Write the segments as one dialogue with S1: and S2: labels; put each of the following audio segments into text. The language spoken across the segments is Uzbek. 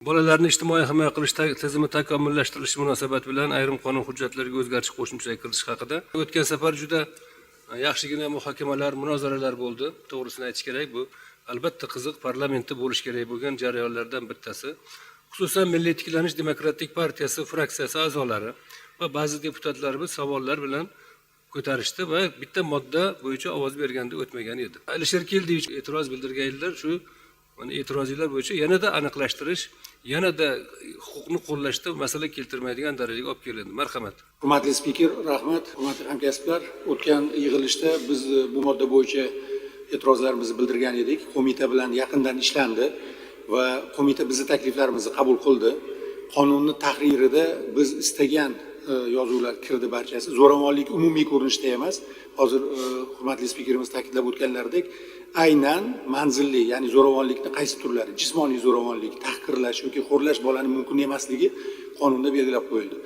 S1: Bolalarni ijtimoiy himoya qilish tizimi takomillashtirilishi munosabati bilan ayrim qonun hujjatlariga o'zgartirish qo'shimchalar kiritish haqida o'tgan safar juda yaxshigina muhokamalar, munozaralar bo'ldi. To'g'risini aytish kerak, bu albatta qiziq, parlamentda bo'lish kerak bo'lgan jarayonlardan bittasi. Xususan Milliy tiklanish demokratik partiyasi fraksiyasi a'zolari va ba'zi deputatlarimiz savollar bilan ko'tarishdi va bitta modda bo'yicha ovoz berganda o'tmagan edi. Alisher Keldiyevich e'tiroz bildirganlar shu e'tirozlar bo'yicha yanada aniqlashtirish, yanada huquqni qo'llashda masala keltirmaydigan darajaga olib kelindi. Marhamat.
S2: Hurmatli spiker, rahmat. Hurmatli hamkasblar, o'tgan yig'ilishda biz bu modda bo'yicha e'tirozlarimizni bildirgan edik. Qo'mita bilan yaqindan ishlandi va qo'mita bizning takliflarimizni qabul qildi. Qonunning tahririda biz istagan yozuvlar kirdi barchasi. Zo'ravonlik umumiy ko'rinishda emas. Hozir hurmatli spikerimiz ta'kidlab o'tganlaridek, aynan manzilli, ya'ni zo'ravonlikning qaysi turlari, jismoniy zo'ravonlik, tahqirlash yoki xo'rlash bolani mumkin emasligi qonunda belgilab qo'yildi.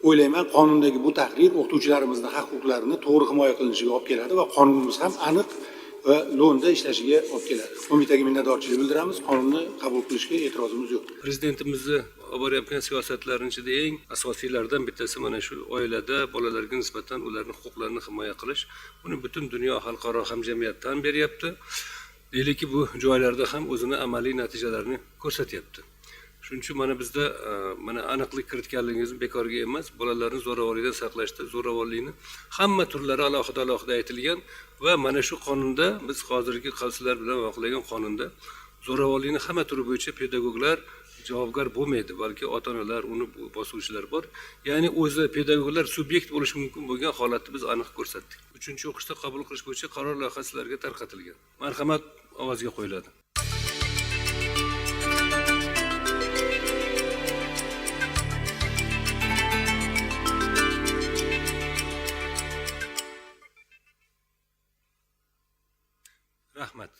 S2: O'ylayman, qonundagi bu tahrir o'qituvchilarimizning haq-huquqlarini to'g'ri himoya qilinishiga olib keladi va qonunimiz ham aniq va lo'nda ishlashiga olib keladi. Qo'mitaga minnatdorchilik bildiramiz. Qonunni qabul qilishga e'tirozimiz yo'q.
S1: Prezidentimizni olib borayotgan siyosatlarning ichida eng asosiylardan bittasi mana shu oilada bolalarga nisbatan ularning huquqlarini himoya qilish. Buni butun dunyo xalqaro hamjamiyat tan beryapti. Deylikki bu joylarda ham o'zini amaliy natijalarini ko'rsatyapti. Shuning uchun mana bizda mana aniqlik kiritganligingiz bekorga emas. Bolalarni zo'ravonlikdan saqlashda zo'ravonlikni hamma turlari alohida aytilgan va mana shu qonunda biz hozirgi sizlar bilan ma'qullagan qonunda zo'ravonlikni hamma turi bo'yicha pedagoglar javobgar bo'lmaydi, balki ota-onalar, uni bosuvchilar bor. Ya'ni o'zi pedagoglar subyekt bo'lishi mumkin bo'lgan holatni biz aniq ko'rsatdik. 3-o'qishda qabul qilish bo'yicha qaror loyihasi sizlarga tarqatilgan. Marhamat, ovozga qo'yiladi. Rahmat.